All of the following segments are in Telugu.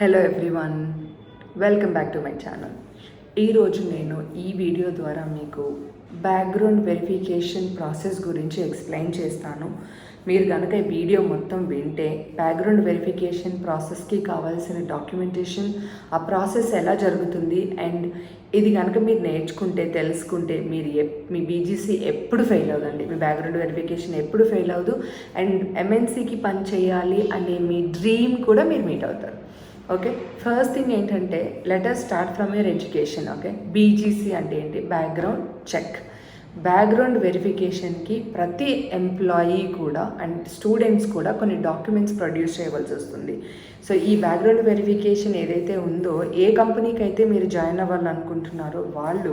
Hello everyone, welcome back to my channel. ఈరోజు నేను ఈ వీడియో ద్వారా మీకు బ్యాక్గ్రౌండ్ వెరిఫికేషన్ ప్రాసెస్ గురించి ఎక్స్ప్లెయిన్ చేస్తాను. మీరు కనుక ఈ వీడియో మొత్తం వింటే బ్యాక్గ్రౌండ్ వెరిఫికేషన్ ప్రాసెస్కి కావాల్సిన డాక్యుమెంటేషన్, ఆ ప్రాసెస్ ఎలా జరుగుతుంది అండ్ ఇది కనుక మీరు నేర్చుకుంటే తెలుసుకుంటే మీ బీజీసీ ఎప్పుడు ఫెయిల్ అవ్వదండి. మీ బ్యాక్గ్రౌండ్ వెరిఫికేషన్ ఎప్పుడు ఫెయిల్ అవ్వదు అండ్ ఎంఎన్సీకి పని చేయాలి అనే మీ డ్రీమ్ కూడా మీరు మీట్ అవుతారు. ఓకే, ఫస్ట్ థింగ్ ఏంటంటే letter start from your education. Okay, BGC అంటే ఏంటి? Background check. బ్యాక్గ్రౌండ్ వెరిఫికేషన్కి ప్రతి ఎంప్లాయీ కూడా అండ్ స్టూడెంట్స్ కూడా కొన్ని డాక్యుమెంట్స్ ప్రొడ్యూస్ చేయవలసి వస్తుంది. సో ఈ బ్యాక్గ్రౌండ్ వెరిఫికేషన్ ఏదైతే ఉందో, ఏ కంపెనీకి అయితే మీరు జాయిన్ అవ్వాలనుకుంటున్నారో వాళ్ళు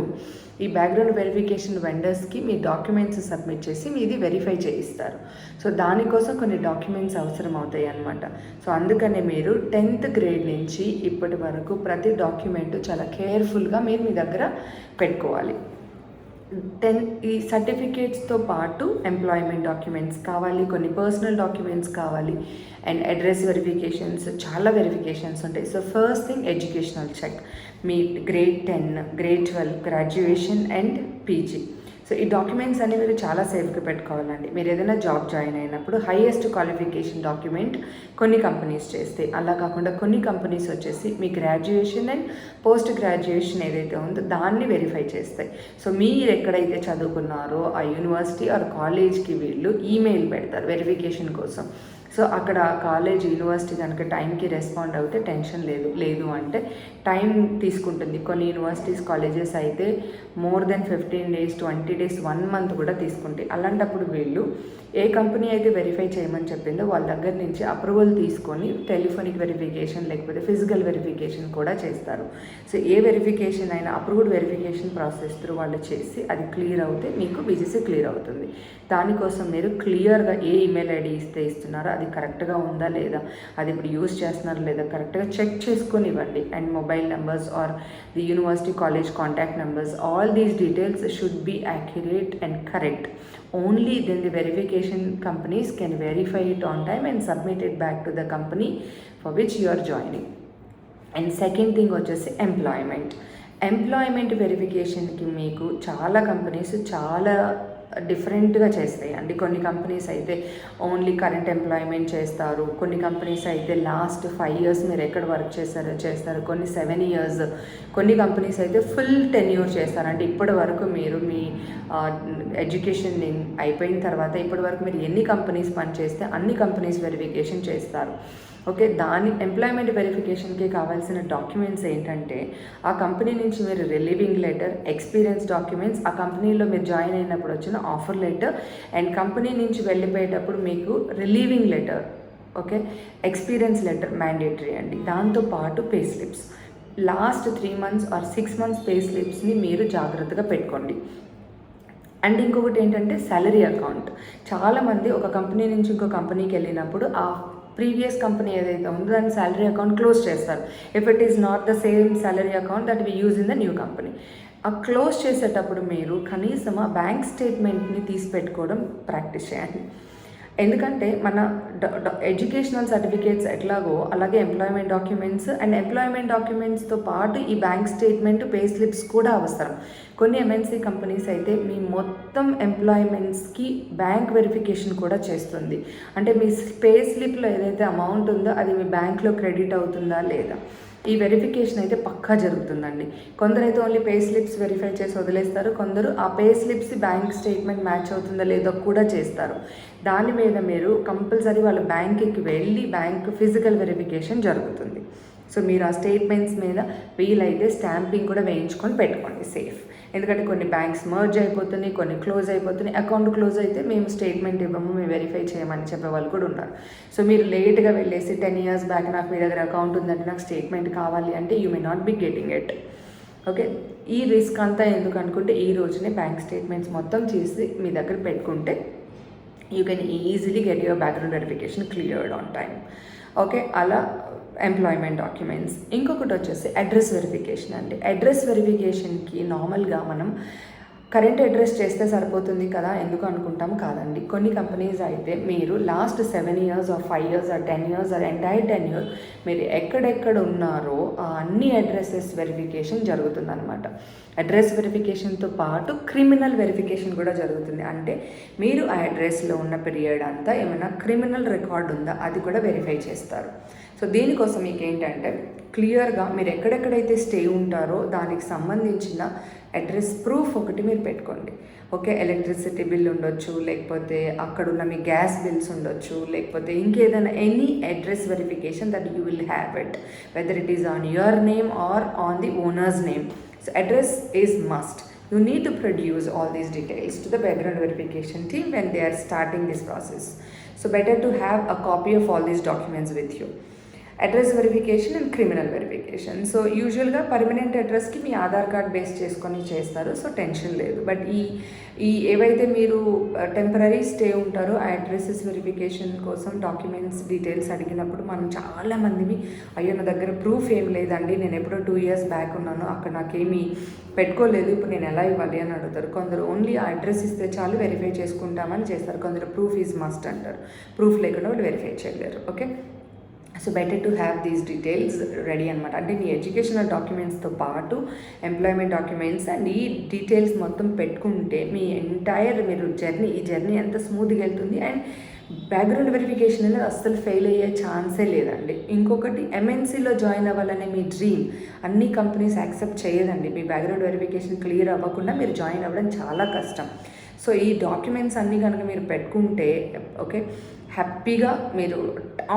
ఈ బ్యాక్గ్రౌండ్ వెరిఫికేషన్ వెండర్స్కి మీ డాక్యుమెంట్స్ సబ్మిట్ చేసి మీది వెరిఫై చేయిస్తారు. సో దానికోసం కొన్ని డాక్యుమెంట్స్ అవసరం అవుతాయి అన్నమాట. సో అందుకనే మీరు 10th గ్రేడ్ నుంచి ఇప్పటి వరకు ప్రతి డాక్యుమెంట్ చాలా కేర్ఫుల్గా మీరు మీ దగ్గర పెట్టుకోవాలి. ఈ సర్టిఫికేట్స్తో పాటు ఎంప్లాయ్మెంట్ డాక్యుమెంట్స్ కావాలి, కొన్ని పర్సనల్ డాక్యుమెంట్స్ కావాలి అండ్ అడ్రస్ వెరిఫికేషన్స్, చాలా వెరిఫికేషన్స్ ఉంటాయి. So first thing educational check. మీ grade 10, grade 12, graduation and PG. So ఈ డాక్యుమెంట్స్ అన్ని మీరు చాలా సేఫ్గా పెట్టుకోవాలండి. మీరు ఏదైనా జాబ్ జాయిన్ అయినప్పుడు హైయెస్ట్ క్వాలిఫికేషన్ డాక్యుమెంట్ కొన్ని కంపెనీస్ చేస్తే, అలా కాకుండా కొన్ని కంపెనీస్ వచ్చేసి మీ గ్రాడ్యుయేషన్ అండ్ పోస్ట్ గ్రాడ్యుయేషన్ ఏదైతే ఉందో దాన్ని వెరిఫై చేస్తాయి. సో మీరు ఎక్కడైతే చదువుకున్నారో ఆ యూనివర్సిటీ ఆర్ కాలేజ్కి వీళ్ళు ఈమెయిల్ పెడతారు వెరిఫికేషన్ కోసం. సో అక్కడ కాలేజ్, యూనివర్సిటీ కనుక టైంకి రెస్పాండ్ అవుతే టెన్షన్ లేదు అంటే టైం తీసుకుంటుంది. కొన్ని యూనివర్సిటీస్, కాలేజెస్ అయితే more than 15 days, 20 days, 1 month కూడా తీసుకుంటాయి. అలాంటప్పుడు వీళ్ళు ఏ కంపెనీ అయితే వెరిఫై చేయమని చెప్పిందో వాళ్ళ దగ్గర నుంచి అప్రూవల్ తీసుకొని టెలిఫోనిక్ వెరిఫికేషన్ లేకపోతే ఫిజికల్ వెరిఫికేషన్ కూడా చేస్తారు. సో ఏ వెరిఫికేషన్ అయినా అప్రూవ్డ్ వెరిఫికేషన్ ప్రాసెస్ త్రూ వాళ్ళు చేసి అది క్లియర్ అవుతే మీకు బీజీసీ క్లియర్ అవుతుంది. దానికోసం మీరు క్లియర్గా ఏ ఈమెయిల్ ఐడి ఇస్తున్నారో అది కరెక్ట్గా ఉందా లేదా, అది ఇప్పుడు యూజ్ చేస్తున్నారో లేదా కరెక్ట్గా చెక్ చేసుకొని ఇవ్వండి. And mobile numbers or the university college contact numbers, all these details should be accurate and correct. Only then the verification companies can verify it on time and submit it back to the company for which you are joining. And second thing వచ్చేసి ఎంప్లాయ్మెంట్ వెరిఫికేషన్కి మీకు చాలా కంపెనీస్ చాలా డిఫరెంట్గా చేస్తాయి అండి. కొన్ని కంపెనీస్ అయితే ఓన్లీ కరెంట్ ఎంప్లాయ్మెంట్ చేస్తారు, కొన్ని కంపెనీస్ అయితే లాస్ట్ 5 years మీరు ఎక్కడ వర్క్ చేస్తారు, కొన్ని 7 years, కొన్ని కంపెనీస్ అయితే ఫుల్ టెన్యూర్ చేస్తారు. అంటే ఇప్పటి వరకు మీరు మీ ఎడ్యుకేషన్ అయిపోయిన తర్వాత ఇప్పటి వరకు మీరు ఎన్ని కంపెనీస్ పనిచేస్తే అన్ని కంపెనీస్ వెరిఫికేషన్ చేస్తారు. ఓకే, దాని ఎంప్లాయ్మెంట్ వెరిఫికేషన్కి కావాల్సిన డాక్యుమెంట్స్ ఏంటంటే ఆ కంపెనీ నుంచి మీరు రిలీవింగ్ లెటర్, ఎక్స్పీరియన్స్ డాక్యుమెంట్స్, ఆ కంపెనీలో మీరు జాయిన్ అయినప్పుడు వచ్చిన ఆఫర్ లెటర్ అండ్ కంపెనీ నుంచి వెళ్ళిపోయేటప్పుడు మీకు relieving letter, okay, experience letter mandatory అండి. దాంతోపాటు pay slips, last 3 months or 6 months pay స్లిప్స్ని మీరు జాగ్రత్తగా పెట్టుకోండి. అండ్ ఇంకొకటి ఏంటంటే సాలరీ అకౌంట్. చాలామంది ఒక కంపెనీ నుంచి ఇంకో కంపెనీకి వెళ్ళినప్పుడు ఆ ప్రీవియస్ కంపెనీ ఏదైతే ఉందో దాని సాలరీ అకౌంట్ క్లోజ్ చేస్తారు. If it is not the same salary account that we use in the new company. ఆ క్లోజ్ చేసేటప్పుడు మీరు కనీసం ఆ బ్యాంక్ స్టేట్మెంట్ని తీసి పెట్టుకోవడం ప్రాక్టీస్ చేయండి. ఎందుకంటే మన ఎడ్యుకేషనల్ సర్టిఫికేట్స్ ఎట్లాగో అలాగే ఎంప్లాయ్మెంట్ డాక్యుమెంట్స్తో పాటు ఈ బ్యాంక్ స్టేట్మెంట్, పే స్లిప్స్ కూడా అవసరం. కొన్ని ఎంఎన్సీ కంపెనీస్ అయితే మీ మొత్తం ఎంప్లాయ్మెంట్స్కి బ్యాంక్ వెరిఫికేషన్ కూడా చేస్తుంది. అంటే మీ పే స్లిప్లో ఏదైతే అమౌంట్ ఉందో అది మీ బ్యాంక్లో క్రెడిట్ అవుతుందా లేదా, ఈ వెరిఫికేషన్ అయితే పక్కా జరుగుతుందండి. కొందరైతే ఓన్లీ పే స్లిప్స్ వెరిఫై చేసి వదిలేస్తారు, కొందరు ఆ pay slips bank statement match అవుతుందా లేదో కూడా చేస్తారు. దాని మీద మీరు కంపల్సరీ వాళ్ళ బ్యాంక్కి వెళ్ళి బ్యాంక్ ఫిజికల్ వెరిఫికేషన్ జరుగుతుంది. సో మీరు ఆ స్టేట్మెంట్స్ మీద వీలైతే స్టాంపింగ్ కూడా వేయించుకొని పెట్టుకోండి సేఫ్. ఎందుకంటే కొన్ని బ్యాంక్స్ మర్జ్ అయిపోతున్నాయి, కొన్ని క్లోజ్ అయిపోతున్నాయి. అకౌంట్ క్లోజ్ అయితే మేము స్టేట్మెంట్ ఇవ్వము, మేము వెరిఫై చేయమని చెప్పే వాళ్ళు కూడా ఉన్నారు. సో మీరు లేట్గా వెళ్ళేసి 10 years బ్యాక్ నాకు మీ దగ్గర అకౌంట్ ఉందంటే నాకు స్టేట్మెంట్ కావాలి అంటే you may not be getting it. Okay, ఈ రిస్క్ అంతా ఎందుకు అనుకుంటే ఈ రోజునే బ్యాంక్ స్టేట్మెంట్స్ మొత్తం చేసి మీ దగ్గర పెట్టుకుంటే you can easily get your background verification cleared on time. Okay, అలా ఎంప్లాయ్మెంట్ డాక్యుమెంట్స్. ఇంకొకటి వచ్చేసి అడ్రస్ వెరిఫికేషన్ అండి. అడ్రస్ వెరిఫికేషన్కి నార్మల్గా మనం కరెంట్ అడ్రస్ చేస్తే సరిపోతుంది కదా ఎందుకు అనుకుంటాం, కాదండి. కొన్ని కంపెనీస్ అయితే మీరు last 7 years or 5 years or 10 years or entire 10 years మీరు ఎక్కడెక్కడ ఉన్నారో ఆ అన్ని అడ్రసెస్ వెరిఫికేషన్ జరుగుతుందన్నమాట. అడ్రస్ వెరిఫికేషన్తో పాటు క్రిమినల్ వెరిఫికేషన్ కూడా జరుగుతుంది. అంటే మీరు ఆ అడ్రస్లో ఉన్న పీరియడ్ అంతా ఏమైనా క్రిమినల్ రికార్డ్ ఉందా అది కూడా వెరిఫై చేస్తారు. సో దీనికోసం మీకు ఏంటంటే క్లియర్గా మీరు ఎక్కడెక్కడైతే స్టే ఉంటారో దానికి సంబంధించిన అడ్రస్ ప్రూఫ్ ఒకటి మీరు పెట్టుకోండి. ఓకే, ఎలక్ట్రిసిటీ బిల్ ఉండొచ్చు, లేకపోతే అక్కడున్న మీ గ్యాస్ బిల్స్ ఉండొచ్చు, లేకపోతే ఇంకేదైనా any address verification that you will have it, whether it is on your name or on the owners name. So address is must. You need to produce all these details to the background verification team when they are starting this process. So better to have a copy of all these documents with you. Address verification and criminal verification. So యూజువల్గా పర్మనెంట్ అడ్రస్కి మీ ఆధార్ కార్డ్ బేస్ చేసుకొని చేస్తారు, సో టెన్షన్ లేదు. బట్ ఈ ఏవైతే మీరు టెంపరీ స్టే ఉంటారో ఆ అడ్రసెస్ వెరిఫికేషన్ కోసం డాక్యుమెంట్స్ డీటెయిల్స్ అడిగినప్పుడు మనం చాలామందివి అయ్యో నా దగ్గర ప్రూఫ్ ఏం లేదండి, నేను ఎప్పుడో 2 years బ్యాక్ ఉన్నాను, అక్కడ నాకేమీ పెట్టుకోలేదు, ఇప్పుడు నేను ఎలా ఇవ్వాలి అని అడుగుతారు. కొందరు ఓన్లీ ఆ అడ్రస్ ఇస్తే చాలు వెరిఫై చేసుకుంటామని చేస్తారు. కొందరు ప్రూఫ్ ఈజ్ మస్ట్ అంటారు. ప్రూఫ్ లేకుండా వాళ్ళు వెరిఫై చేయలేరు. Okay, so better to have these details ready అనమాట. అంటే మీ ఎడ్యుకేషనల్ డాక్యుమెంట్స్తో పాటు ఎంప్లాయ్మెంట్ డాక్యుమెంట్స్ అండ్ ఈ డీటెయిల్స్ మొత్తం పెట్టుకుంటే మీ ఎంటైర్ మీరు ఈ జర్నీ ఎంత స్మూత్గా వెళ్తుంది. అండ్ బ్యాక్గ్రౌండ్ వెరిఫికేషన్ అనేది అస్సలు ఫెయిల్ అయ్యే ఛాన్సే లేదండి. ఇంకొకటి, ఎంఎన్సీలో జాయిన్ అవ్వాలనే మీ డ్రీమ్ అన్ని కంపెనీస్ యాక్సెప్ట్ చేయదండి. మీ బ్యాక్గ్రౌండ్ వెరిఫికేషన్ క్లియర్ అవ్వకుండా మీరు జాయిన్ అవ్వడం చాలా కష్టం. సో ఈ డాక్యుమెంట్స్ అన్నీ కనుక మీరు పెట్టుకుంటే ఓకే, హ్యాపీగా మీరు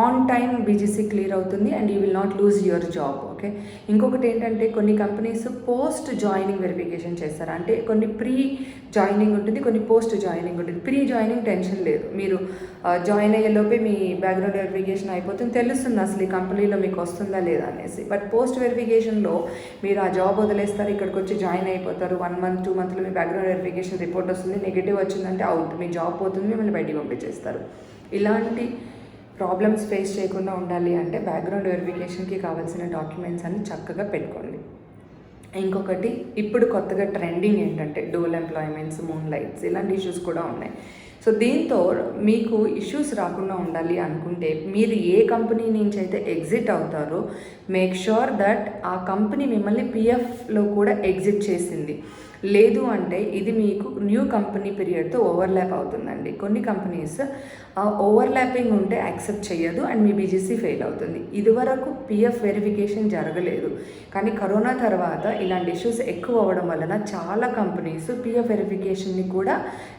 ఆన్ టైం బీజీసీ క్లియర్ అవుతుంది and you will not lose your job. Okay, ఇంకొకటి ఏంటంటే కొన్ని కంపెనీస్ పోస్ట్ జాయినింగ్ వెరిఫికేషన్ చేస్తారు. అంటే కొన్ని ప్రీ జాయినింగ్ ఉంటుంది, కొన్ని పోస్ట్ జాయినింగ్ ఉంటుంది. ప్రీ జాయినింగ్ టెన్షన్ లేదు, మీరు జాయిన్ అయ్యేలోపే మీ బ్యాక్గ్రౌండ్ వెరిఫికేషన్ అయిపోతుంది, తెలుస్తుంది అసలు ఈ కంపెనీలో మీకు వస్తుందా లేదా అనేసి. బట్ పోస్ట్ వెరిఫికేషన్లో మీరు ఆ జాబ్ వదిలేస్తారు, ఇక్కడికి వచ్చి జాయిన్ అయిపోతారు. 1 month 2 monthsలో మీ బ్యాక్గ్రౌండ్ వెరిఫికేషన్ రిపోర్ట్ వస్తుంది, నెగిటివ్ వచ్చిందంటే అవుట్, మీ జాబ్ పోతుంది, మిమ్మల్ని బయటికి పంపించేస్తారు. ఇలాంటి ప్రాబ్లమ్స్ ఫేస్ చేయకుండా ఉండాలి అంటే బ్యాక్గ్రౌండ్ వెరిఫికేషన్కి కావాల్సిన డాక్యుమెంట్స్ అన్ని చక్కగా పెట్టుకోండి. ఇంకొకటి, ఇప్పుడు కొత్తగా ట్రెండింగ్ ఏంటంటే డోల్ ఎంప్లాయ్మెంట్స్, మూన్ లైట్స్, ఇలాంటి ఇష్యూస్ కూడా ఉన్నాయి. సో దీంతో మీకు ఇష్యూస్ రాకుండా ఉండాలి అనుకుంటే మీరు ఏ కంపెనీ నుంచి అయితే ఎగ్జిట్ అవుతారో మేక్ ష్యూర్ దట్ ఆ కంపెనీ మిమ్మల్ని పిఎఫ్లో కూడా ఎగ్జిట్ చేసింది. లేదు అంటే ఇది మీకు న్యూ కంపెనీ పీరియడ్తో ఓవర్లాప్ అవుతుందండి. కొన్ని కంపెనీస్ ఓవర్లాపింగ్ ఉంటే యాక్సెప్ట్ చేయదు అండ్ మీ బీజీసీ ఫెయిల్ అవుతుంది. ఇదివరకు పిఎఫ్ వెరిఫికేషన్ జరగలేదు, కానీ కరోనా తర్వాత ఇలాంటి ఇష్యూస్ ఎక్కువ అవ్వడం వలన చాలా కంపెనీస్ పిఎఫ్ వెరిఫికేషన్ని కూడా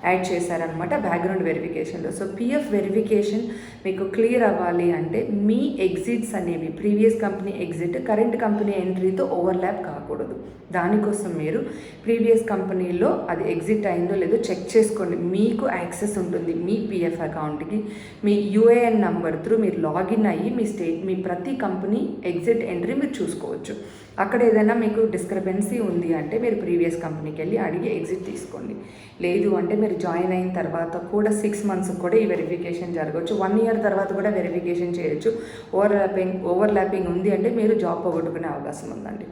యాడ్ చేశారనమాట బ్యాక్గ్రౌండ్ వెరిఫికేషన్లో. సో పిఎఫ్ వెరిఫికేషన్ మీకు క్లియర్ అవ్వాలి అంటే మీ ఎగ్జిట్స్ అనేవి previous company exit current company ఎంట్రీతో ఓవర్లాప్ కాకూడదు. దానికోసం మీరు ప్రీవియస్ కంపెనీలో అది ఎగ్జిట్ అయిందో లేదో చెక్ చేసుకోండి. మీకు యాక్సెస్ ఉంటుంది మీ పిఎఫ్ అకౌంట్కి, మీ యూఏఎన్ నెంబర్ త్రూ మీరు లాగిన్ అయ్యి మీ ప్రతి కంపెనీ ఎగ్జిట్ ఎంట్రీ మీరు చూసుకోవచ్చు. అక్కడ ఏదైనా మీకు డిస్క్రిపెన్సీ ఉంది అంటే మీరు ప్రీవియస్ కంపెనీకి వెళ్ళి అడిగి ఎగ్జిట్ తీసుకోండి. లేదు అంటే మీరు జాయిన్ అయిన తర్వాత కూడా 6 months కూడా ఈ వెరిఫికేషన్ జరగవచ్చు. 1 year తర్వాత కూడా వెరిఫికేషన్ చేయొచ్చు. ఓవర్లాపింగ్ ఉంది అంటే మీరు జాబ్ పోగొట్టుకునే అవకాశం ఉందండి.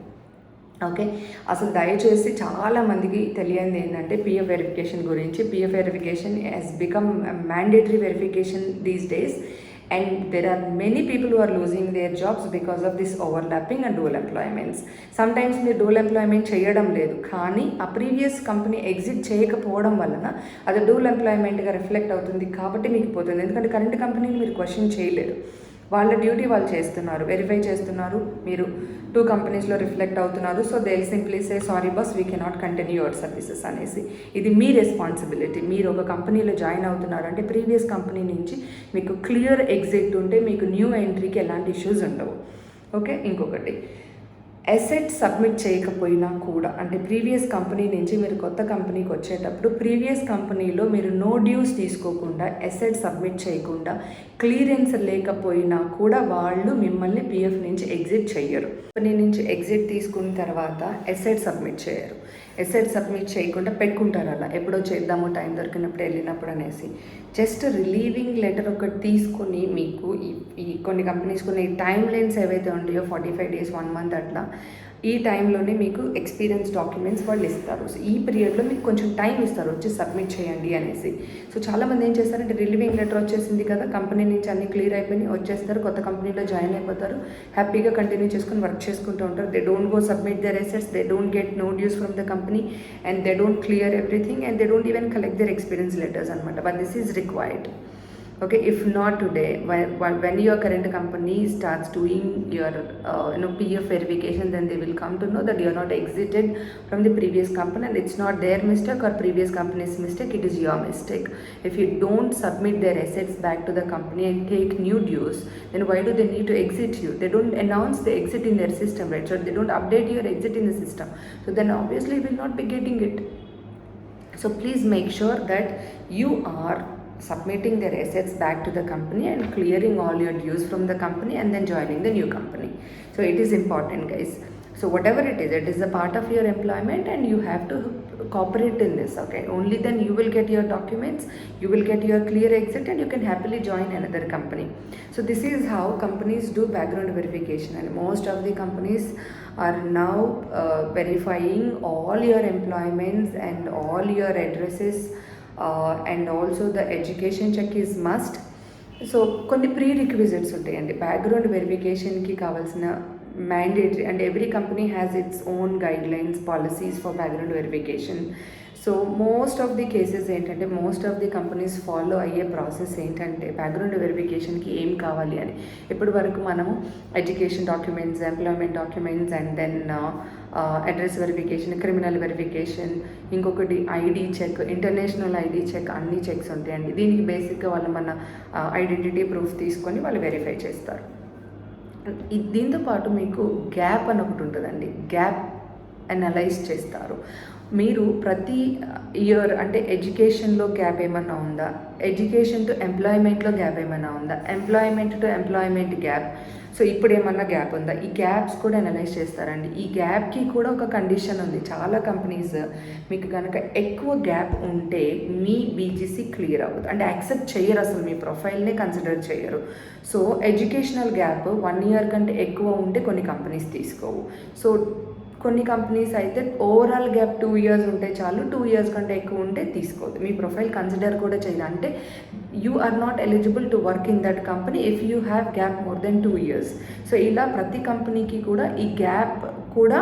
ఓకే, అసలు దయచేసి చాలామందికి తెలియంది ఏంటంటే పిఎఫ్ వెరిఫికేషన్ గురించి. PF verification has become mandatory verification these days and there are many people who are losing their jobs because of this overlapping and dual employments. Sometimes మీరు dual employment చేయడం లేదు కానీ ఆ ప్రీవియస్ కంపెనీ ఎగ్జిట్ చేయకపోవడం వలన అది dual employmentగా రిఫ్లెక్ట్ అవుతుంది కాబట్టి మీకు పోతుంది. ఎందుకంటే కరెంట్ కంపెనీని మీరు క్వశ్చన్ చేయలేరు, వాళ్ళ డ్యూటీ వాళ్ళు చేస్తున్నారు, వెరిఫై చేస్తున్నారు, మీరు 2 కంపెనీస్లో రిఫ్లెక్ట్ అవుతున్నారు. So they will simply say sorry boss we cannot continue your services అనేసి. ఇది మీ రెస్పాన్సిబిలిటీ. మీరు ఒక కంపెనీలో జాయిన్ అవుతున్నారు అంటే ప్రీవియస్ కంపెనీ నుంచి మీకు క్లియర్ ఎగ్జిట్ ఉంటే మీకు న్యూ ఎంట్రీకి ఎలాంటి ఇష్యూస్ ఉండవు. ఓకే, ఇంకొకటి, అసెట్ సబ్మిట్ చేయకపోయినా కూడా అంటే ప్రీవియస్ కంపెనీ నుంచి మీరు కొత్త కంపెనీకి వచ్చేటప్పుడు ప్రీవియస్ కంపెనీలో మీరు నో డ్యూస్ తీసుకోకుండా అసెట్ సబ్మిట్ చేయకుండా క్లియరెన్స్ లేకపోయినా కూడా వాళ్ళు మిమ్మల్ని పిఎఫ్ నుంచి ఎగ్జిట్ చేయరు. కంపెనీ నుంచి ఎగ్జిట్ తీసుకున్న తర్వాత అసెట్ సబ్మిట్ చేయరు. అసెట్ సబ్మిట్ చేయకుండా పెట్టుకుంటారు, అలా ఎప్పుడో చేద్దామో టైం దొరికినప్పుడు వెళ్ళినప్పుడు అనేసి. జస్ట్ రిలీవింగ్ లెటర్ ఒకటి తీసుకొని మీకు ఈ కొన్ని కంపెనీస్ కొన్ని టైం లైన్స్ ఏవైతే ఉంటాయో 45 days 1 month అట్లా ఈ టైంలోనే మీకు ఎక్స్పీరియన్స్ డాక్యుమెంట్స్ వాళ్ళు ఇస్తారు. సో ఈ పీరియడ్లో మీకు కొంచెం టైం ఇస్తారు వచ్చి సబ్మిట్ చేయండి అనేసి. సో చాలామంది ఏం చేస్తారంటే రిలీవింగ్ లెటర్ వచ్చేసింది కదా, కంపెనీ నుంచి అన్ని క్లియర్ అయిపోయి వచ్చేస్తారు, కొత్త కంపెనీలో జాయిన్ అయిపోతారు, హ్యాపీగా కంటిన్యూ చేసుకుని వర్క్ చేసుకుంటూ ఉంటారు. They don't go submit their assets, they don't get no dues from the company and they don't clear everything and they don't even collect their experience letters అనమాట. But this is required. Okay, if not today, when your current company starts doing your PF verification, then they will come to know that you are not exited from the previous company and it's not their mistake or previous company's mistake, it is your mistake. If you don't submit their assets back to the company and take new dues, then why do they need to exit you? They don't announce the exit in their system, right? So they don't update your exit in the system, so then obviously you will not be getting it. So please make sure that you are submitting their assets back to the company and clearing all your dues from the company and then joining the new company. So it is important, guys. So whatever it is a part of your employment and you have to cooperate in this, okay? Only then you will get your documents, you will get your clear exit and you can happily join another company. So this is how companies do background verification, and most of the companies are now verifying all your employments and all your addresses. And also the education check is must. So కొన్ని ప్రీ రిక్విజిట్స్ ఉంటాయండి బ్యాక్గ్రౌండ్ వెరిఫికేషన్కి కావాల్సిన mandatory, and every company has its own guidelines, policies for background verification. So most of the cases ఏంటంటే, most of the companies follow అయ్యే ప్రాసెస్ ఏంటంటే బ్యాక్గ్రౌండ్ వెరిఫికేషన్కి ఏం కావాలి అని. ఇప్పటి వరకు మనము education documents, employment documents and then address verification, criminal verification, ఇంకొకటి ID check, international ID check, అన్ని చెక్స్ ఉంటాయండి. దీనికి బేసిక్గా వాళ్ళు మన ఐడెంటిటీ ప్రూఫ్ తీసుకొని వాళ్ళు వెరిఫై చేస్తారు. దీంతో పాటు మీకు గ్యాప్ అని ఒకటి ఉంటుందండి, గ్యాప్ అనలైజ్ చేస్తారు. మీరు ప్రతి ఇయర్ అంటే ఎడ్యుకేషన్లో గ్యాప్ ఏమన్నా ఉందా, ఎడ్యుకేషన్ టు ఎంప్లాయ్మెంట్లో గ్యాప్ ఏమైనా ఉందా, employment to employment gap, so ఇప్పుడు ఏమన్నా గ్యాప్ ఉందా, ఈ గ్యాప్స్ కూడా అనలైజ్ చేస్తారండి. ఈ గ్యాప్కి కూడా ఒక కండిషన్ ఉంది. చాలా కంపెనీస్ మీకు కనుక ఎక్కువ గ్యాప్ ఉంటే మీ బీజీసీ క్లియర్ అవ్వదు, అంటే యాక్సెప్ట్ చేయరు, అసలు మీ ప్రొఫైల్నే కన్సిడర్ చేయరు. సో ఎడ్యుకేషనల్ గ్యాప్ 1 year కంటే ఎక్కువ ఉంటే కొన్ని కంపెనీస్ తీసుకోవు. సో కొన్ని కంపెనీస్ అయితే ఓవరాల్ గ్యాప్ 2 years ఉంటే చాలు, 2 years కంటే ఎక్కువ ఉంటే తీసుకోవద్దు, మీ ప్రొఫైల్ కన్సిడర్ కూడా చేయాలి. అంటే you are not eligible to work in that company if you have gap more than 2 years. So ఇలా ప్రతి కంపెనీకి కూడా ఈ గ్యాప్ కూడా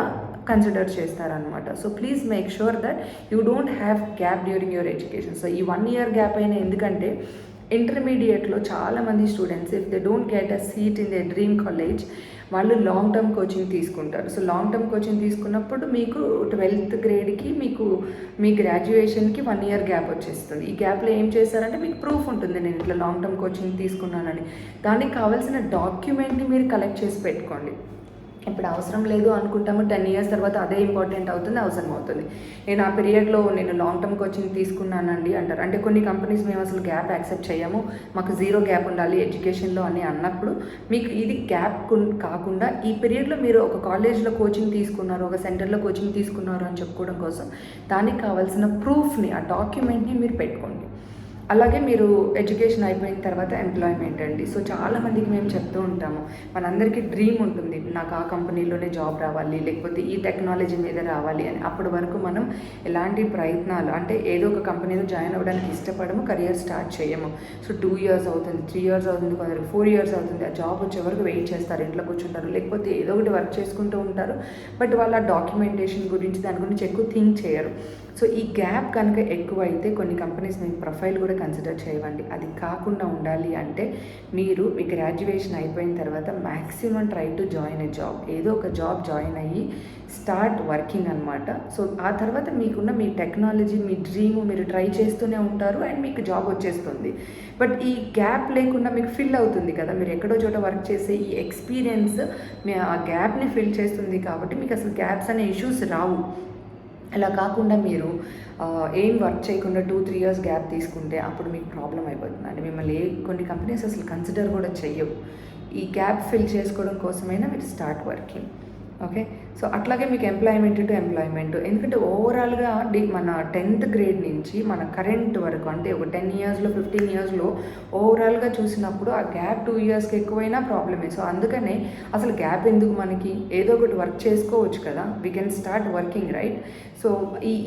కన్సిడర్ చేస్తారనమాట. So please make sure that you don't have gap during your education. So ఈ 1 year గ్యాప్ అయినా, ఎందుకంటే ఇంటర్మీడియట్లో చాలామంది students if they don't get a seat in their dream college, వాళ్ళు లాంగ్ టర్మ్ కోచింగ్ తీసుకుంటారు. సో లాంగ్ టర్మ్ కోచింగ్ తీసుకున్నప్పుడు మీకు 12th grade మీకు మీ గ్రాడ్యుయేషన్కి 1 year గ్యాప్ వచ్చేస్తుంది. ఈ గ్యాప్లో ఏం చేశారంటే మీకు ప్రూఫ్ ఉంటుంది, నేను ఇట్లా లాంగ్ టర్మ్ కోచింగ్ తీసుకున్నానని. దానికి కావాల్సిన డాక్యుమెంట్ని మీరు కలెక్ట్ చేసి పెట్టుకోండి. ఇప్పుడు అవసరం లేదు అనుకుంటాము, 10 years తర్వాత అదే ఇంపార్టెంట్ అవుతుంది, అవసరం అవుతుంది. నేను ఆ పీరియడ్లో నేను లాంగ్ టర్మ్ కోచింగ్ తీసుకున్నానండి అంటారు. అంటే కొన్ని కంపెనీస్ మేము అసలు గ్యాప్ యాక్సెప్ట్ చేయము, మాకు 0 గ్యాప్ ఉండాలి ఎడ్యుకేషన్లో అని అన్నప్పుడు, మీకు ఇది గ్యాప్ కాకుండా ఈ పీరియడ్లో మీరు ఒక కాలేజ్లో కోచింగ్ తీసుకున్నారు, ఒక సెంటర్లో కోచింగ్ తీసుకున్నారు అని చెప్పుకోవడం కోసం దానికి కావాల్సిన ప్రూఫ్ని, ఆ డాక్యుమెంట్ని మీరు పెట్టుకోండి. అలాగే మీరు ఎడ్యుకేషన్ అయిపోయిన తర్వాత ఎంప్లాయ్మెంట్ అండి. సో చాలామందికి మేము చెప్తూ ఉంటాము, మనందరికీ డ్రీమ్ ఉంటుంది, నాకు ఆ కంపెనీలోనే జాబ్ రావాలి, లేకపోతే ఈ టెక్నాలజీ మీద రావాలి అని. అప్పటి వరకు మనం ఎలాంటి ప్రయత్నాలు, అంటే ఏదో ఒక కంపెనీలో జాయిన్ అవ్వడానికి ఇష్టపడము, కెరియర్ స్టార్ట్ చేయము. సో 2 years అవుతుంది, 3 years అవుతుంది, కొందరు 4 years అవుతుంది. ఆ జాబ్ వచ్చే వరకు వెయిట్ చేస్తారు, ఇంట్లో కూర్చుంటారు, లేకపోతే ఏదో ఒకటి వర్క్ చేసుకుంటూ ఉంటారు. బట్ వాళ్ళ డాక్యుమెంటేషన్ గురించి, దాని గురించి ఎక్కువ థింక్ చేయరు. సో ఈ గ్యాప్ కనుక ఎక్కువ అయితే కొన్ని కంపెనీస్ మీ ప్రొఫైల్ కూడా కన్సిడర్ చేయవండి. అది కాకుండా ఉండాలి అంటే మీరు మీ గ్రాడ్యుయేషన్ అయిపోయిన తర్వాత maximum try to join a job, ఏదో ఒక జాబ్ జాయిన్ అయ్యి స్టార్ట్ వర్కింగ్ అనమాట. సో ఆ తర్వాత మీకున్న మీ టెక్నాలజీ, మీ డ్రీమ్ మీరు ట్రై చేస్తూనే ఉంటారు అండ్ మీకు జాబ్ వచ్చేస్తుంది. బట్ ఈ గ్యాప్ లేకుండా మీకు ఫిల్ అవుతుంది కదా, మీరు ఎక్కడో చోట వర్క్ చేసే ఈ ఎక్స్పీరియన్స్ మీ ఆ గ్యాప్ని ఫిల్ చేస్తుంది, కాబట్టి మీకు అసలు గ్యాప్స్ అనే ఇష్యూస్ రావు. అలా కాకుండా మీరు ఏం వర్క్ చేయకుండా 2-3 years గ్యాప్ తీసుకుంటే అప్పుడు మీకు ప్రాబ్లం అయిపోతుంది అండి. మిమ్మల్ని కొన్ని కంపెనీస్ అసలు కన్సిడర్ కూడా చెయ్యవు. ఈ గ్యాప్ ఫిల్ చేసుకోవడం కోసమైనా మీరు స్టార్ట్ వర్కింగ్. ఓకే. సో అట్లాగే మీకు ఎంప్లాయ్మెంట్ టు ఎంప్లాయ్మెంట్, ఎందుకంటే ఓవరాల్గా మన 10th గ్రేడ్ నుంచి మన కరెంట్ వరకు, అంటే ఒక 10 ఇయర్స్లో 15 ఇయర్స్లో ఓవరాల్గా చూసినప్పుడు ఆ గ్యాప్ 2 ఇయర్స్కి ఎక్కువైనా ప్రాబ్లమే. సో అందుకనే అసలు గ్యాప్ ఎందుకు, మనకి ఏదో ఒకటి వర్క్ చేసుకోవచ్చు కదా, we can start working, right? So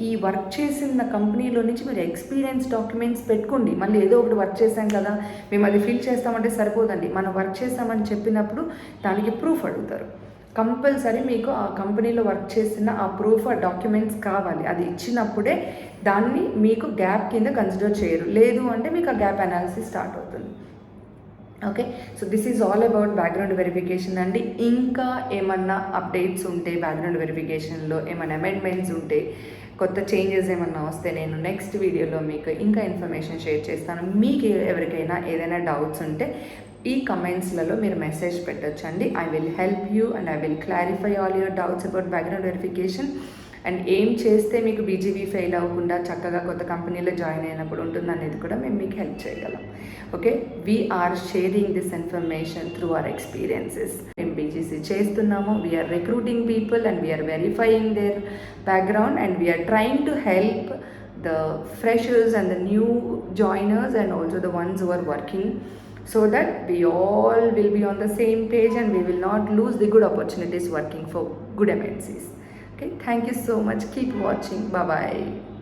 ఈ వర్క్ చేసిన కంపెనీలో నుంచి మీరు ఎక్స్పీరియన్స్ డాక్యుమెంట్స్ పెట్టుకోండి. మళ్ళీ ఏదో ఒకటి వర్క్ చేశాం కదా మేము అది ఫిల్ చేస్తామంటే సరిపోదండి. మనం వర్క్ చేస్తామని చెప్పినప్పుడు దానికి ప్రూఫ్ అడుగుతారు. కంపల్సరీ మీకు ఆ కంపెనీలో వర్క్ చేసిన ఆ ప్రూఫ్, ఆ డాక్యుమెంట్స్ కావాలి. అది ఇచ్చినప్పుడే దాన్ని మీకు గ్యాప్ కింద కన్సిడర్ చేయరు. లేదు అంటే మీకు ఆ గ్యాప్ అనాలిసిస్ స్టార్ట్ అవుతుంది. Okay. So this is all about background verification అండి. ఇంకా ఏమన్నా అప్డేట్స్ ఉంటే బ్యాక్గ్రౌండ్ వెరిఫికేషన్లో, ఏమైనా అమెండ్మెంట్స్ ఉంటే, కొత్త చేంజెస్ ఏమన్నా వస్తే నేను నెక్స్ట్ వీడియోలో మీకు ఇంకా ఇన్ఫర్మేషన్ షేర్ చేస్తాను. మీకు ఎవరికైనా ఏదైనా డౌట్స్ ఉంటే ఈ కమెంట్స్లలో మీరు మెసేజ్ పెట్టొచ్చండి. I will help you and I will clarify all your doubts about background verification. And ఏం చేస్తే మీకు బీజీవీ ఫెయిల్ అవ్వకుండా చక్కగా కొత్త కంపెనీలో జాయిన్ అయినప్పుడు ఉంటుంది అనేది కూడా మేము మీకు హెల్ప్ చేయగలం. Okay, we're sharing this information through our experiences. మేము బీజీసీ చేస్తున్నాము, we're recruiting people and we're verifying their background and we're trying to help the freshers and the new joiners and also the ones who are working, so that we all will be on the same page and we will not lose the good opportunities working for good MNCs. Okay, thank you so much. Keep watching. Bye bye.